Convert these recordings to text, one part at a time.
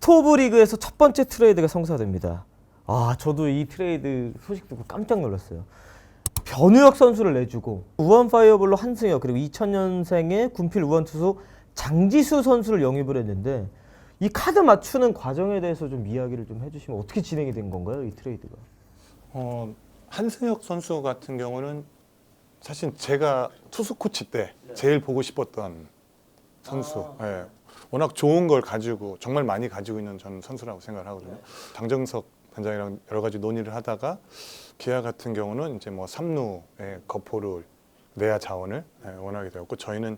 스토브 리그에서 첫 번째 트레이드가 성사됩니다. 아, 저도 이 트레이드 소식 듣고 깜짝 놀랐어요. 변우혁 선수를 내주고 우원 파이어볼로 한승혁 그리고 2000년생의 군필 우원 투수 장지수 선수를 영입을 했는데 이 카드 맞추는 과정에 대해서 좀 이야기를 좀 해주시면 어떻게 진행이 된 건가요, 이 트레이드가? 한승혁 선수 같은 경우는 사실 제가 투수 코치 때 제일 보고 싶었던 선수. 예. 워낙 좋은 걸 가지고 정말 많이 가지고 있는 저는 선수라고 생각을 하거든요. 장정석 단장이랑 여러 가지 논의를 하다가 기아 같은 경우는 이제 뭐 3루의 거포를 내야 자원을 원하게 되었고 저희는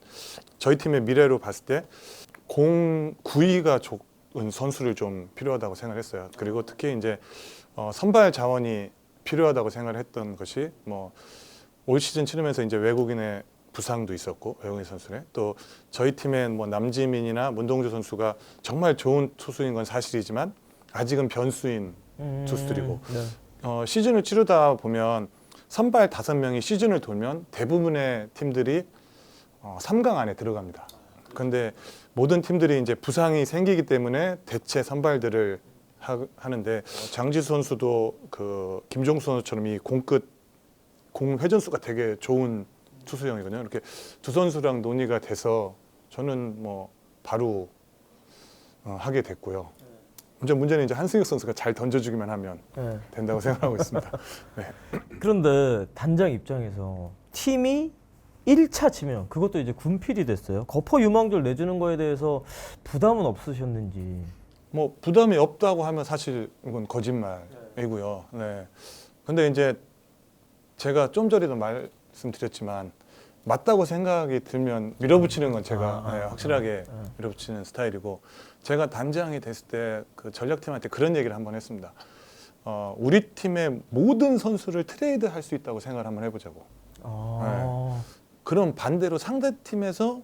저희 팀의 미래로 봤을 때 공 구위가 좋은 선수를 좀 필요하다고 생각했어요. 그리고 특히 이제 선발 자원이 필요하다고 생각을 했던 것이 뭐 올 시즌 치르면서 이제 외국인의 부상도 있었고 외국인 선수네 또 저희 팀엔 뭐 남지민이나 문동주 선수가 정말 좋은 투수인 건 사실이지만 아직은 변수인 투수들이고 시즌을 치르다 보면 선발 5명이 시즌을 돌면 대부분의 팀들이 3강 안에 들어갑니다. 그런데 모든 팀들이 이제 부상이 생기기 때문에 대체 선발들을 하는데 장지수 선수도 그 김종수 선수처럼 이 공 회전수가 되게 좋은 투수형이거든요. 이렇게 두 선수랑 논의가 돼서 저는 뭐 바로 하게 됐고요. 문제는 이제 한승혁 선수가 잘 던져주기만 하면 된다고 생각하고 있습니다. 네. 그런데 단장 입장에서 팀이 1차 지명 그것도 이제 군필이 됐어요. 거포 유망주를 내주는 거에 대해서 부담은 없으셨는지? 뭐 부담이 없다고 하면 사실 이건 거짓말이고요. 네. 근데 이제 제가 좀 전에도 말씀드렸지만 맞다고 생각이 들면 밀어붙이는 건 제가 확실하게 밀어붙이는 스타일이고 제가 단장이 됐을 때 그 전략팀한테 그런 얘기를 한번 했습니다. 우리 팀의 모든 선수를 트레이드할 수 있다고 생각을 한번 해보자고. 네. 그럼 반대로 상대 팀에서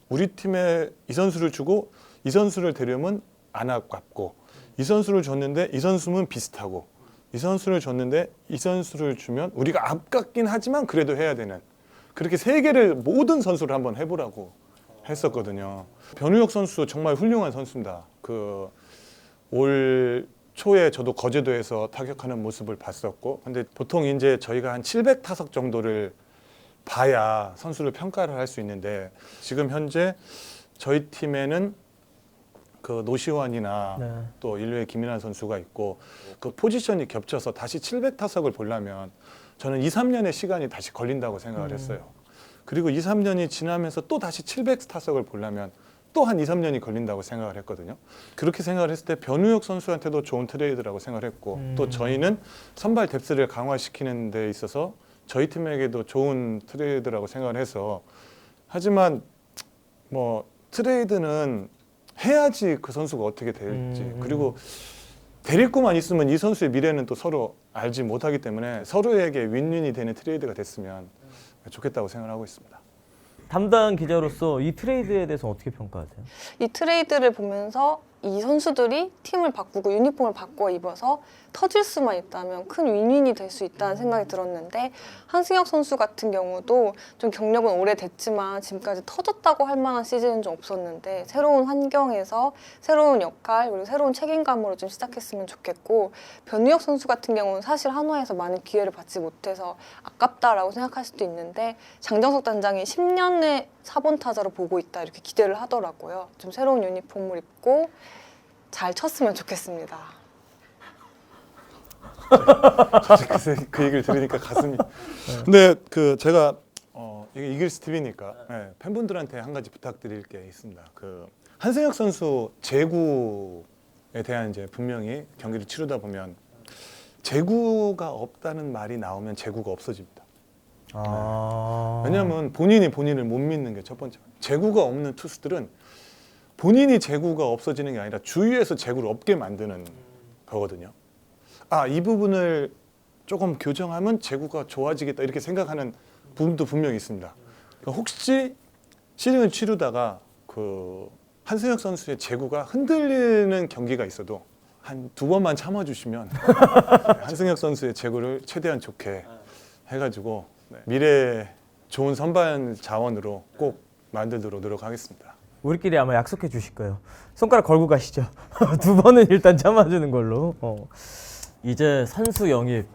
우리 팀에 이 선수를 주고 이 선수를 데려오면 안 아깝고 이 선수를 줬는데 이 선수는 비슷하고 이 선수를 줬는데 이 선수를 주면 우리가 아깝긴 하지만 그래도 해야 되는 그렇게 3개를 모든 선수를 한번 해보라고 했었거든요. 변우혁 선수 정말 훌륭한 선수입니다. 그 올 초에 저도 거제도에서 타격하는 모습을 봤었고 근데 보통 이제 저희가 한 700타석 정도를 봐야 선수를 평가를 할 수 있는데 지금 현재 저희 팀에는 그 노시환이나 또 인류의 김인환 선수가 있고 그 포지션이 겹쳐서 다시 700타석을 보려면 저는 2, 3년의 시간이 다시 걸린다고 생각을 했어요. 그리고 2, 3년이 지나면서 또 다시 700타석을 보려면 또 한 2, 3년이 걸린다고 생각을 했거든요. 그렇게 생각을 했을 때 변우혁 선수한테도 좋은 트레이드라고 생각을 했고 또 저희는 선발 뎁스를 강화시키는 데 있어서 저희 팀에게도 좋은 트레이드라고 생각을 해서 하지만 뭐 트레이드는 해야지 그 선수가 어떻게 될지 그리고 데리고만 있으면 이 선수의 미래는 또 서로 알지 못하기 때문에 서로에게 윈윈이 되는 트레이드가 됐으면 좋겠다고 생각을 하고 있습니다. 담당 기자로서 이 트레이드에 대해서 어떻게 평가하세요? 이 트레이드를 보면서 이 선수들이 팀을 바꾸고 유니폼을 바꿔 입어서 터질 수만 있다면 큰 윈윈이 될 수 있다는 생각이 들었는데 한승혁 선수 같은 경우도 좀 경력은 오래됐지만 지금까지 터졌다고 할 만한 시즌은 좀 없었는데 새로운 환경에서 새로운 역할 그리고 새로운 책임감으로 좀 시작했으면 좋겠고 변우혁 선수 같은 경우는 사실 한화에서 많은 기회를 받지 못해서 아깝다라고 생각할 수도 있는데 장정석 단장이 10년의 4번 타자로 보고 있다 이렇게 기대를 하더라고요. 좀 새로운 유니폼을 입고 잘 쳤으면 좋겠습니다. 그 얘기를 들으니까 가슴이. 근데 그 제가 이게 이글스 TV니까 팬분들한테 한 가지 부탁드릴 게 있습니다. 그 한승혁 선수 제구에 대한 이제 분명히 경기를 치르다 보면 제구가 없다는 말이 나오면 제구가 없어집니다. 왜냐하면 본인이 본인을 못 믿는 게 첫 번째. 제구가 없는 투수들은 본인이 제구가 없어지는 게 아니라 주위에서 제구를 없게 만드는 거거든요. 이 부분을 조금 교정하면 제구가 좋아지겠다 이렇게 생각하는 부분도 분명히 있습니다. 그러니까 혹시 시즌을 치르다가 그 한승혁 선수의 제구가 흔들리는 경기가 있어도 한 2번만 참아주시면 한승혁 선수의 제구를 최대한 좋게 해가지고 미래 좋은 선발 자원으로 꼭 만들도록 노력하겠습니다. 우리끼리 아마 약속해 주실 거예요. 손가락 걸고 가시죠. 두 번은 일단 참아주는 걸로. 이제 선수 영입.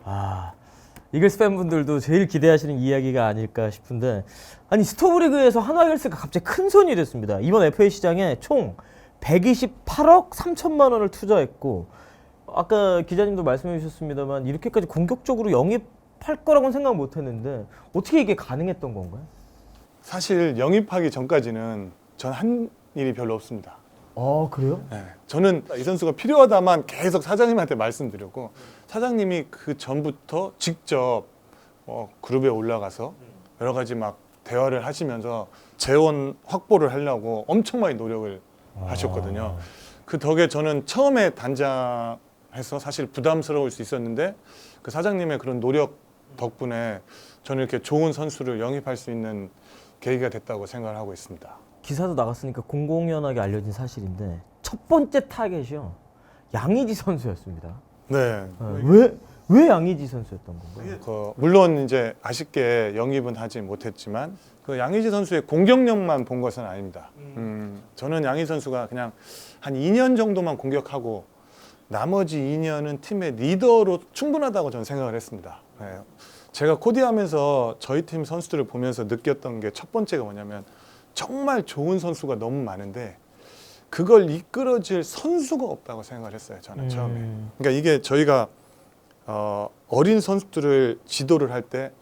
이글스 팬분들도 제일 기대하시는 이야기가 아닐까 싶은데, 아니 스토브리그에서 한화 이글스가 갑자기 큰 손이 됐습니다. 이번 FA 시장에 총 128억 3천만 원을 투자했고, 아까 기자님도 말씀해 주셨습니다만 이렇게까지 공격적으로 영입할 거라고는 생각 못 했는데 어떻게 이게 가능했던 건가요? 사실 영입하기 전까지는 전 한 일이 별로 없습니다. 그래요? 네, 저는 이 선수가 필요하다만 계속 사장님한테 말씀드렸고, 사장님이 그 전부터 직접 그룹에 올라가서 여러 가지 막 대화를 하시면서 재원 확보를 하려고 엄청 많이 노력을 하셨거든요. 그 덕에 저는 처음에 단장해서 사실 부담스러울 수 있었는데, 그 사장님의 그런 노력 덕분에 저는 이렇게 좋은 선수를 영입할 수 있는 계기가 됐다고 생각을 하고 있습니다. 기사도 나갔으니까 공공연하게 알려진 사실인데 첫 번째 타겟이요, 양의지 선수였습니다. 네. 왜 양의지 선수였던 건가요? 물론 이제 아쉽게 영입은 하지 못했지만 그 양의지 선수의 공격력만 본 것은 아닙니다. 저는 양의지 선수가 그냥 한 2년 정도만 공격하고 나머지 2년은 팀의 리더로 충분하다고 저는 생각을 했습니다. 네. 제가 코디하면서 저희 팀 선수들을 보면서 느꼈던 게 첫 번째가 뭐냐면, 정말 좋은 선수가 너무 많은데 그걸 이끌어줄 선수가 없다고 생각을 했어요, 저는 처음에. 그러니까 이게 저희가 어린 선수들을 지도를 할 때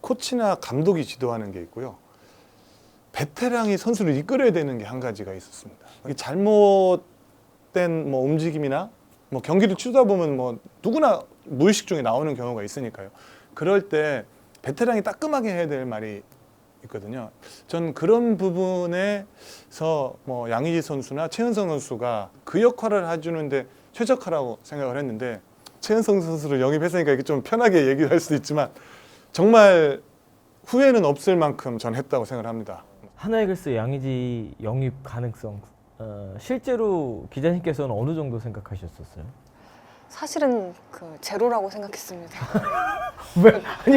코치나 감독이 지도하는 게 있고요, 베테랑이 선수를 이끌어야 되는 게 한 가지가 있었습니다. 이게 잘못된 움직임이나 경기를 치르다 보면 누구나 무의식 중에 나오는 경우가 있으니까요. 그럴 때 베테랑이 따끔하게 해야 될 말이 있거든요. 전 그런 부분에서 양의지 선수나 최은성 선수가 그 역할을 해주는데 최적화라고 생각을 했는데, 최은성 선수를 영입했으니까 이게 좀 편하게 얘기를 할 수도 있지만 정말 후회는 없을 만큼 전 했다고 생각을 합니다. 한화 이글스 양의지 영입 가능성, 실제로 기자님께서는 어느 정도 생각하셨었어요? 사실은 제로라고 생각했습니다.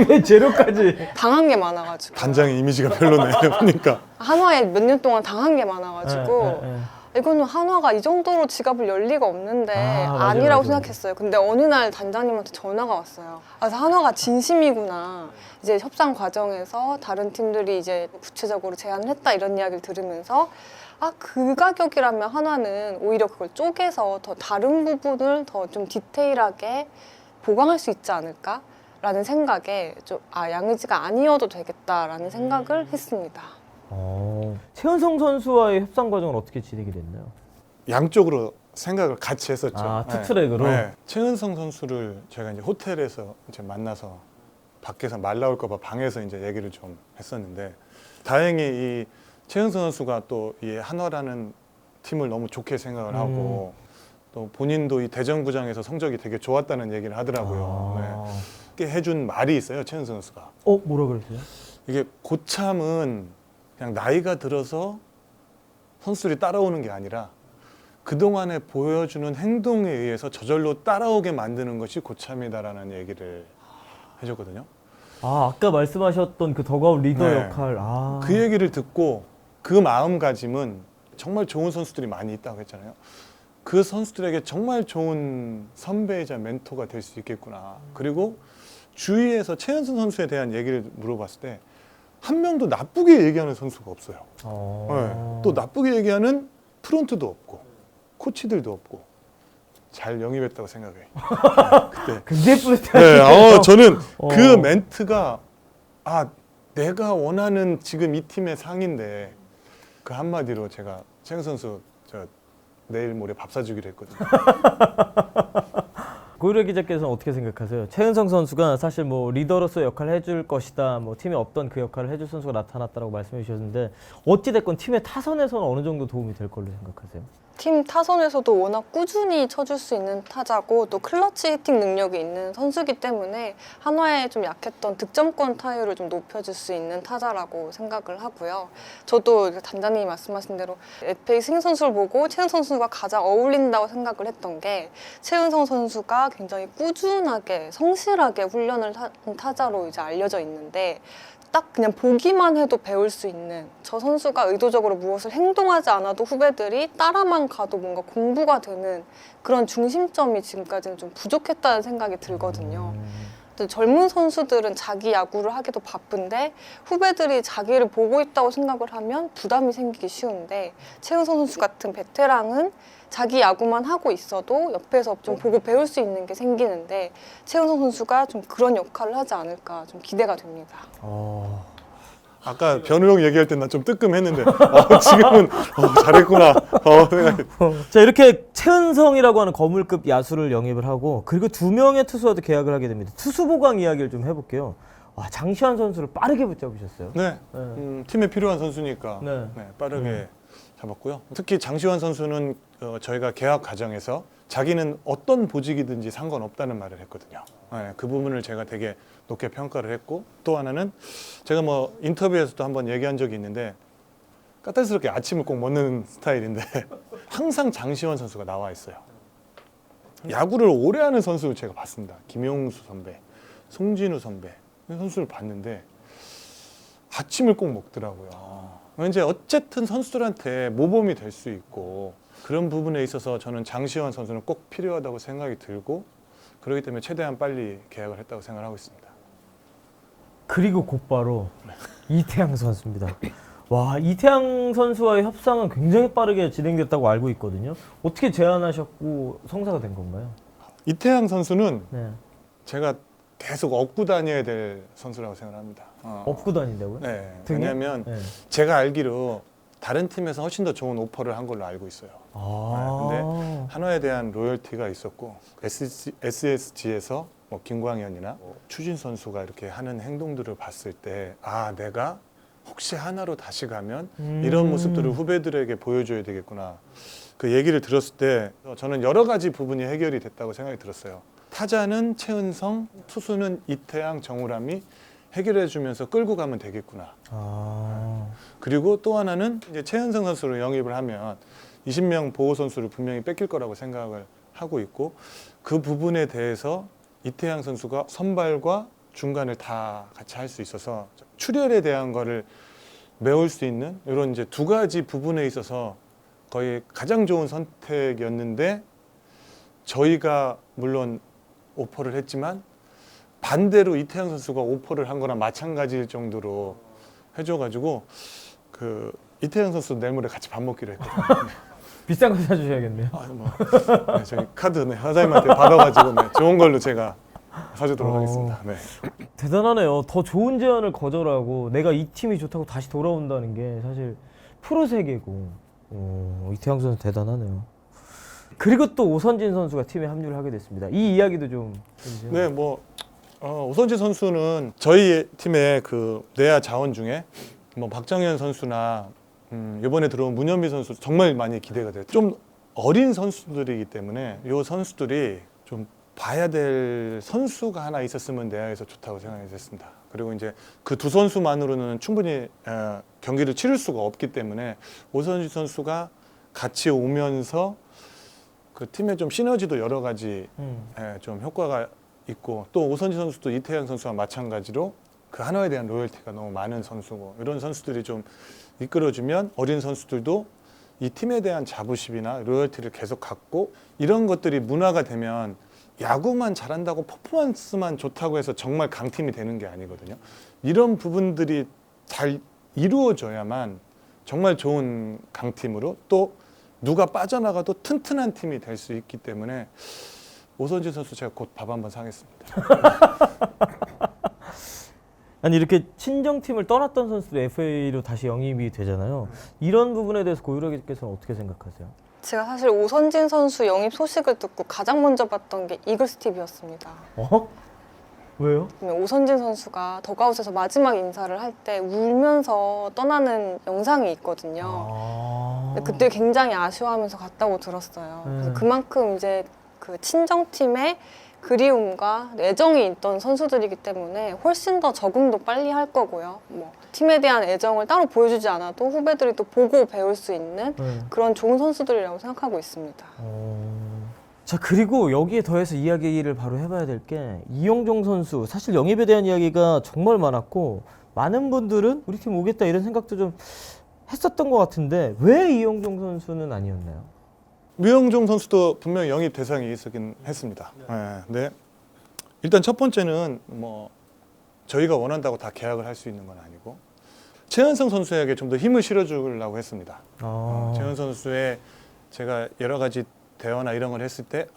왜 제로까지? 당한 게 많아가지고. 단장의 이미지가 별로네요, 보니까. 한화에 몇 년 동안 당한 게 많아가지고 예. 이거는 한화가 이 정도로 지갑을 열 리가 없는데 맞아요, 아니라고 맞아요. 생각했어요. 근데 어느 날 단장님한테 전화가 왔어요. 그래서 한화가 진심이구나. 이제 협상 과정에서 다른 팀들이 이제 구체적으로 제안을 했다, 이런 이야기를 들으면서 그 가격이라면 한화는 오히려 그걸 쪼개서 더 다른 부분을 더 좀 디테일하게 보강할 수 있지 않을까? 라는 생각에 양의지가 아니어도 되겠다라는 생각을 했습니다. 최은성 선수와의 협상 과정은 어떻게 진행이 됐나요? 양쪽으로 생각을 같이 했었죠. 투트랙으로? 네. 최은성 선수를 제가 이제 호텔에서 이제 만나서 밖에서 말 나올까 봐 방에서 이제 얘기를 좀 했었는데, 다행히 이 최은성 선수가 또 이 한화라는 팀을 너무 좋게 생각을 하고, 또 본인도 이 대전구장에서 성적이 되게 좋았다는 얘기를 하더라고요. 네. 해준 말이 있어요, 최은성 선수가. 뭐라 그랬어요? 이게 고참은 그냥 나이가 들어서 선수들이 따라오는 게 아니라 그동안에 보여주는 행동에 의해서 저절로 따라오게 만드는 것이 고참이다라는 얘기를 해줬거든요. 아까 말씀하셨던 그 더가웃 리더 네. 역할. 그 얘기를 듣고 그 마음가짐은 정말 좋은 선수들이 많이 있다고 했잖아요. 그 선수들에게 정말 좋은 선배이자 멘토가 될 수 있겠구나. 그리고 주위에서 최은성 선수에 대한 얘기를 물어봤을 때 한 명도 나쁘게 얘기하는 선수가 없어요. 네. 또 나쁘게 얘기하는 프론트도 없고 코치들도 없고 잘 영입했다고 생각해. 그때. 굉장히 뿌듯해요. 네, 저는 그 멘트가 내가 원하는 지금 이 팀의 상인데, 그 한마디로 제가 최은성 선수 내일 모레 밥 사주기로 했거든요. 고유래 기자께서는 어떻게 생각하세요? 최은성 선수가 사실 리더로서 역할을 해줄 것이다, 팀에 없던 그 역할을 해줄 선수가 나타났다고 말씀해 주셨는데, 어찌됐건 팀의 타선에서는 어느 정도 도움이 될 걸로 생각하세요? 팀 타선에서도 워낙 꾸준히 쳐줄 수 있는 타자고 또 클러치 히팅 능력이 있는 선수이기 때문에 한화에 좀 약했던 득점권 타율을 좀 높여줄 수 있는 타자라고 생각을 하고요. 저도 단장님이 말씀하신 대로 FA 승인 선수를 보고 최은성 선수가 가장 어울린다고 생각을 했던 게, 최은성 선수가 굉장히 꾸준하게 성실하게 훈련을 한 타자로 이제 알려져 있는데, 딱 그냥 보기만 해도 배울 수 있는, 저 선수가 의도적으로 무엇을 행동하지 않아도 후배들이 따라만 가도 뭔가 공부가 되는 그런 중심점이 지금까지는 좀 부족했다는 생각이 들거든요. 또 젊은 선수들은 자기 야구를 하기도 바쁜데 후배들이 자기를 보고 있다고 생각을 하면 부담이 생기기 쉬운데, 최은성 선수 같은 베테랑은 자기 야구만 하고 있어도 옆에서 좀 보고 배울 수 있는 게 생기는데, 최은성 선수가 좀 그런 역할을 하지 않을까 좀 기대가 됩니다. 아까 변우영 얘기할 때 난 좀 뜨끔했는데 지금은 잘했구나. 자, 이렇게 최은성이라고 하는 거물급 야수를 영입을 하고, 그리고 2명의 투수와도 계약을 하게 됩니다. 투수 보강 이야기를 좀 해볼게요. 와, 장시환 선수를 빠르게 붙잡으셨어요. 네, 팀에 필요한 선수니까 네. 빠르게 잡았고요. 특히 장시환 선수는 저희가 계약 과정에서 자기는 어떤 보직이든지 상관없다는 말을 했거든요. 네, 그 부분을 제가 되게 높게 평가를 했고, 또 하나는 제가 뭐 인터뷰에서도 한번 얘기한 적이 있는데, 까탈스럽게 아침을 꼭 먹는 스타일인데 항상 장시환 선수가 나와 있어요. 야구를 오래 하는 선수를 제가 봤습니다. 김용수 선배, 송진우 선배 선수를 봤는데 아침을 꼭 먹더라고요. 이제 어쨌든 선수들한테 모범이 될 수 있고, 그런 부분에 있어서 저는 장시환 선수는 꼭 필요하다고 생각이 들고, 그렇기 때문에 최대한 빨리 계약을 했다고 생각하고 있습니다. 그리고 곧바로 이태양 선수입니다. 와, 이태양 선수와의 협상은 굉장히 빠르게 진행됐다고 알고 있거든요. 어떻게 제안하셨고 성사가 된 건가요? 이태양 선수는 네. 제가 계속 업고 다녀야 될 선수라고 생각합니다. 업고 다닌다고요? 네. 등에? 왜냐하면 네. 제가 알기로 다른 팀에서 훨씬 더 좋은 오퍼를 한 걸로 알고 있어요. 근데 한화에 대한 로열티가 있었고, SSG에서 뭐 김광현이나 추진 선수가 이렇게 하는 행동들을 봤을 때, 내가 혹시 하나로 다시 가면 이런 모습들을 후배들에게 보여줘야 되겠구나. 그 얘기를 들었을 때 저는 여러 가지 부분이 해결이 됐다고 생각이 들었어요. 타자는 최은성, 투수는 이태양, 정우람이 해결해주면서 끌고 가면 되겠구나. 그리고 또 하나는 이제 최은성 선수를 영입을 하면 20명 보호 선수를 분명히 뺏길 거라고 생각을 하고 있고, 그 부분에 대해서 이태양 선수가 선발과 중간을 다 같이 할 수 있어서 출혈에 대한 거를 메울 수 있는 이런 이제 두 가지 부분에 있어서 거의 가장 좋은 선택이었는데, 저희가 물론 오퍼를 했지만 반대로 이태양 선수가 오퍼를 한 거랑 마찬가지일 정도로 해줘가지고, 그 이태양 선수 내일 모레 같이 밥 먹기로 했거든요. 비싼 거 사주셔야겠네요. 저희 카드 사장님한테 받아가지고 좋은 걸로 제가 사주도록 하겠습니다. 네. 대단하네요. 더 좋은 제안을 거절하고 내가 이 팀이 좋다고 다시 돌아온다는 게 사실 프로 세계고, 이태양 선수 대단하네요. 그리고 또 오선진 선수가 팀에 합류를 하게 됐습니다. 이 이야기도 좀 해주세요. 네, 오선지 선수는 저희 팀의 그 내야 자원 중에 뭐 박정현 선수나 이번에 들어온 문현비 선수 정말 많이 기대가 돼요. 좀 어린 선수들이기 때문에 이 선수들이 좀 봐야 될 선수가 하나 있었으면 내야에서 좋다고 생각이 됐습니다. 그리고 이제 그 두 선수만으로는 충분히 경기를 치를 수가 없기 때문에 오선지 선수가 같이 오면서 그 팀의 좀 시너지도 여러 가지 좀 효과가 있고, 또 오선지 선수도 이태양 선수와 마찬가지로 그 한화에 대한 로열티가 너무 많은 선수고, 이런 선수들이 좀 이끌어주면 어린 선수들도 이 팀에 대한 자부심이나 로열티를 계속 갖고, 이런 것들이 문화가 되면 야구만 잘한다고 퍼포먼스만 좋다고 해서 정말 강팀이 되는 게 아니거든요. 이런 부분들이 잘 이루어져야만 정말 좋은 강팀으로, 또 누가 빠져나가도 튼튼한 팀이 될 수 있기 때문에 오선진 선수 제가 곧 밥 한번 사겠습니다. 아니, 이렇게 친정팀을 떠났던 선수도 FA로 다시 영입이 되잖아요. 이런 부분에 대해서 고유라기께서는 어떻게 생각하세요? 제가 사실 오선진 선수 영입 소식을 듣고 가장 먼저 봤던 게 이글스 TV였습니다. 왜요? 오선진 선수가 더가웃에서 마지막 인사를 할 때 울면서 떠나는 영상이 있거든요. 근데 그때 굉장히 아쉬워하면서 갔다고 들었어요. 그래서 그만큼 이제 그 친정팀의 그리움과 애정이 있던 선수들이기 때문에 훨씬 더 적응도 빨리 할 거고요. 뭐 팀에 대한 애정을 따로 보여주지 않아도 후배들이 또 보고 배울 수 있는 그런 좋은 선수들이라고 생각하고 있습니다. 자, 그리고 여기에 더해서 이야기를 바로 해봐야 될 게 이영종 선수. 사실 영입에 대한 이야기가 정말 많았고 많은 분들은 우리 팀 오겠다 이런 생각도 좀 했었던 것 같은데 왜 이영종 선수는 아니었나요? 류영종 선수도 분명히 영입 대상이 있었긴 했습니다. 네. 네. 일단 첫 번째는 뭐 저희가 원한다고 다 계약을 할 수 있는 건 아니고 최은성 선수에게 좀 더 힘을 실어주려고 했습니다. 최은성 선수의 제가 여러 가지 대화나 이런 걸 했을 때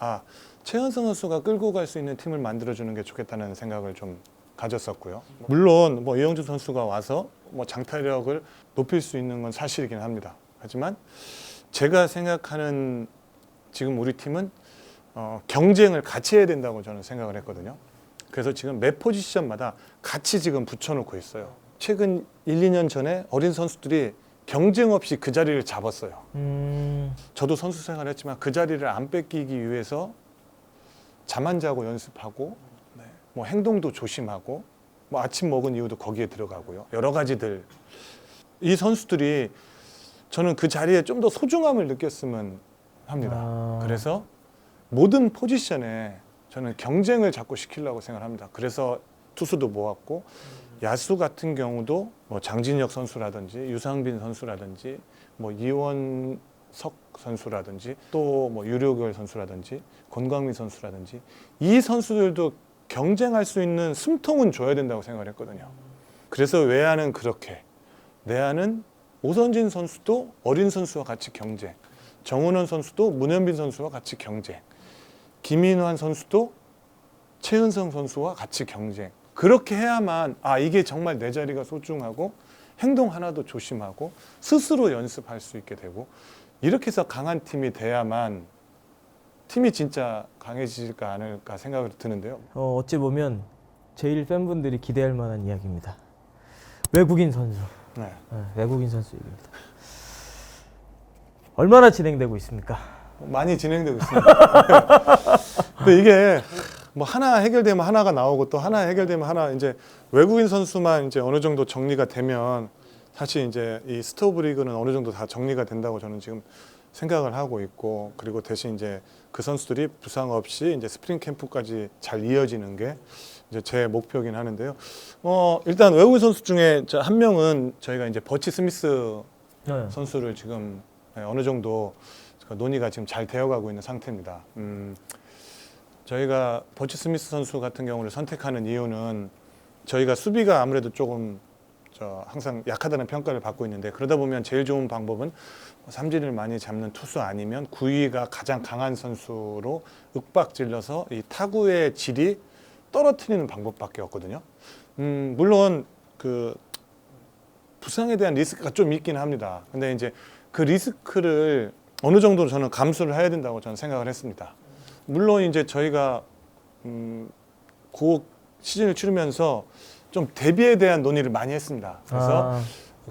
최은성 선수가 끌고 갈 수 있는 팀을 만들어주는 게 좋겠다는 생각을 좀 가졌었고요. 물론 뭐 이영준 선수가 와서 뭐 장타력을 높일 수 있는 건 사실이긴 합니다. 하지만 제가 생각하는 지금 우리 팀은 경쟁을 같이 해야 된다고 저는 생각을 했거든요. 그래서 지금 매 포지션마다 같이 지금 붙여놓고 있어요. 최근 1, 2년 전에 어린 선수들이 경쟁 없이 그 자리를 잡았어요. 저도 선수 생활을 했지만 그 자리를 안 뺏기기 위해서 잠 안 자고 연습하고 뭐 행동도 조심하고 뭐 아침 먹은 이유도 거기에 들어가고요. 여러 가지들. 이 선수들이 저는 그 자리에 좀 더 소중함을 느꼈으면 합니다. 그래서 모든 포지션에 저는 경쟁을 자꾸 시키려고 생각합니다. 그래서 투수도 모았고 야수 같은 경우도 뭐 장진혁 선수라든지 유상빈 선수라든지 뭐 이원석 선수라든지 또 뭐 유료결 선수라든지 권광민 선수라든지 이 선수들도 경쟁할 수 있는 숨통은 줘야 된다고 생각을 했거든요. 그래서 외야는 그렇게, 내야는 오선진 선수도 어린 선수와 같이 경쟁, 정은원 선수도 문현빈 선수와 같이 경쟁, 김인환 선수도 최은성 선수와 같이 경쟁. 그렇게 해야만 이게 정말 내 자리가 소중하고 행동 하나도 조심하고 스스로 연습할 수 있게 되고 이렇게 해서 강한 팀이 돼야만 팀이 진짜 강해질까 않을까 생각이 드는데요. 어찌 보면 제일 팬분들이 기대할 만한 이야기입니다. 외국인 선수. 네. 외국인 선수 얘기입니다. 얼마나 진행되고 있습니까? 많이 진행되고 있습니다. 근데 이게 뭐 하나 해결되면 하나가 나오고 또 하나 해결되면 하나 이제 외국인 선수만 이제 어느 정도 정리가 되면 사실 이제 이 스토브 리그는 어느 정도 다 정리가 된다고 저는 지금 생각을 하고 있고 그리고 대신 이제 그 선수들이 부상 없이 이제 스프링 캠프까지 잘 이어지는 게 이제 제 목표긴 하는데요. 일단 외국인 선수 중에 한 명은 저희가 이제 버치 스미스 선수를 지금 어느 정도 논의가 지금 잘 되어가고 있는 상태입니다. 저희가 버치 스미스 선수 같은 경우를 선택하는 이유는 저희가 수비가 아무래도 조금 항상 약하다는 평가를 받고 있는데 그러다 보면 제일 좋은 방법은 삼진을 많이 잡는 투수 아니면 구위가 가장 강한 선수로 윽박질러서 이 타구의 질이 떨어뜨리는 방법밖에 없거든요. 물론 그 부상에 대한 리스크가 좀 있긴 합니다. 근데 이제 그 리스크를 어느 정도 저는 감수를 해야 된다고 저는 생각을 했습니다. 물론 이제 저희가 그 시즌을 치르면서 좀 대비에 대한 논의를 많이 했습니다. 그래서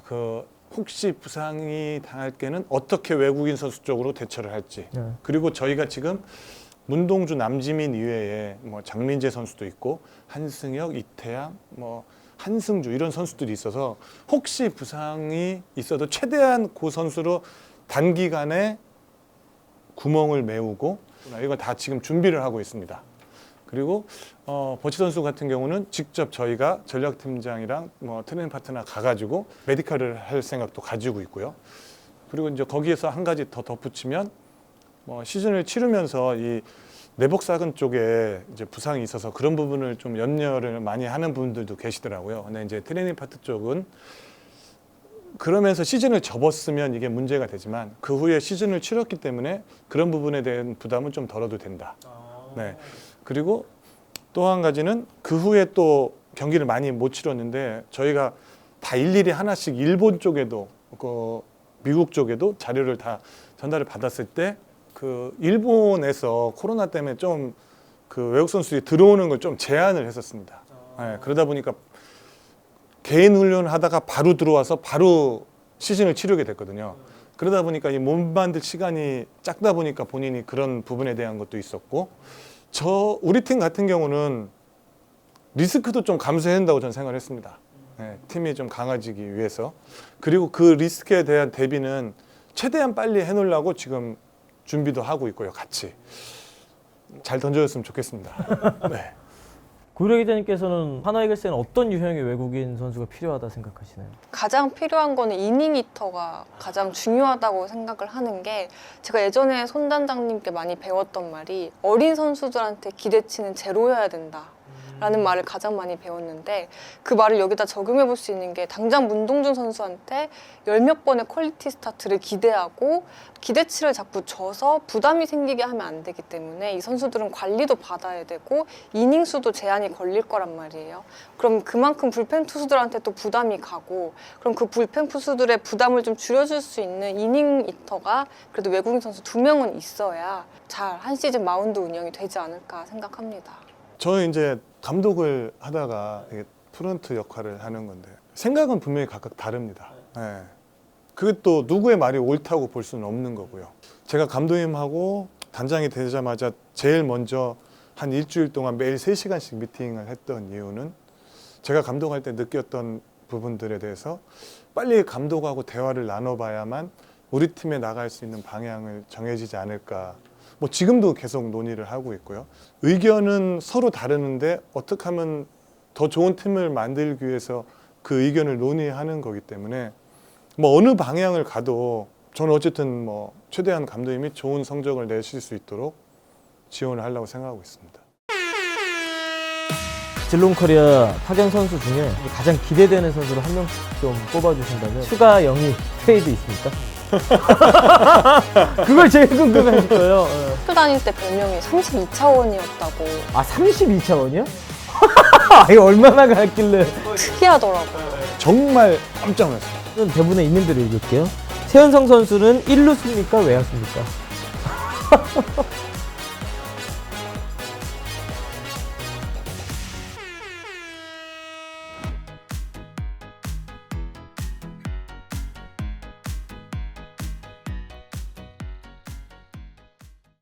그 혹시 부상이 당할 때는 어떻게 외국인 선수 쪽으로 대처를 할지 그리고 저희가 지금 문동주, 남지민 이외에 뭐 장민재 선수도 있고 한승혁, 이태양, 뭐 한승주 이런 선수들이 있어서 혹시 부상이 있어도 최대한 그 선수로 단기간에 구멍을 메우고 이걸 다 지금 준비를 하고 있습니다. 그리고 버치 선수 같은 경우는 직접 저희가 전략팀장이랑 뭐 트레이닝 파트너 가가지고 메디컬을 할 생각도 가지고 있고요. 그리고 이제 거기에서 한 가지 더 덧붙이면 뭐 시즌을 치르면서 이 내복사근 쪽에 이제 부상이 있어서 그런 부분을 좀 염려를 많이 하는 분들도 계시더라고요. 근데 이제 트레이닝 파트 쪽은 그러면서 시즌을 접었으면 이게 문제가 되지만 그 후에 시즌을 치렀기 때문에 그런 부분에 대한 부담은 좀 덜어도 된다. 네. 그리고 또 한 가지는 그 후에 또 경기를 많이 못 치렀는데 저희가 다 일일이 하나씩 일본 쪽에도 그 미국 쪽에도 자료를 다 전달을 받았을 때 그 일본에서 코로나 때문에 좀 그 외국 선수들이 들어오는 걸 좀 제한을 했었습니다. 네, 그러다 보니까 개인 훈련을 하다가 바로 들어와서 바로 시즌을 치르게 됐거든요. 그러다 보니까 이 몸 만들 시간이 작다 보니까 본인이 그런 부분에 대한 것도 있었고 우리 팀 같은 경우는 리스크도 좀 감수해야 된다고 저는 생각을 했습니다. 네, 팀이 좀 강해지기 위해서. 그리고 그 리스크에 대한 대비는 최대한 빨리 해놓으려고 지금 준비도 하고 있고요. 같이. 잘 던져줬으면 좋겠습니다. 네. 고려 기자님께서는 하나이글스에는 어떤 유형의 외국인 선수가 필요하다 생각하시나요? 가장 필요한 거는 이닝 히터가 가장 중요하다고 생각을 하는 게 제가 예전에 손 단장님께 많이 배웠던 말이 어린 선수들한테 기대치는 제로여야 된다. 라는 말을 가장 많이 배웠는데 그 말을 여기다 적용해 볼 수 있는 게 당장 문동준 선수한테 열 몇 번의 퀄리티 스타트를 기대하고 기대치를 자꾸 줘서 부담이 생기게 하면 안 되기 때문에 이 선수들은 관리도 받아야 되고 이닝 수도 제한이 걸릴 거란 말이에요. 그럼 그만큼 불펜 투수들한테 또 부담이 가고 그럼 그 불펜 투수들의 부담을 좀 줄여줄 수 있는 이닝 히터가 그래도 외국인 선수 2명은 있어야 잘 한 시즌 마운드 운영이 되지 않을까 생각합니다. 저는 이제 감독을 하다가 이게 프런트 역할을 하는 건데 생각은 분명히 각각 다릅니다. 네. 그게 또 누구의 말이 옳다고 볼 수는 없는 거고요. 제가 감독님하고 단장이 되자마자 제일 먼저 한 일주일 동안 매일 3시간씩 미팅을 했던 이유는 제가 감독할 때 느꼈던 부분들에 대해서 빨리 감독하고 대화를 나눠봐야만 우리 팀에 나갈 수 있는 방향을 정해지지 않을까. 뭐 지금도 계속 논의를 하고 있고요. 의견은 서로 다르는데 어떻게 하면 더 좋은 팀을 만들기 위해서 그 의견을 논의하는 거기 때문에 뭐 어느 방향을 가도 저는 어쨌든 뭐 최대한 감독님이 좋은 성적을 내실 수 있도록 지원을 하려고 생각하고 있습니다. 질롱 커리어 파견 선수 중에 가장 기대되는 선수를 한 명씩 좀 꼽아주신다면 추가 영입 트레이드 있습니까? 그걸 제일 궁금해하실 거예요. 학교 다닐 때 별명이 32차원이었다고 아 32차원이요? 이거 얼마나 갔길래? 특이하더라고요. 정말 깜짝 놀랐어요. 저는 대본에 있는 대로 읽을게요. 최현성 선수는 1루수입니까? 외야수입니까?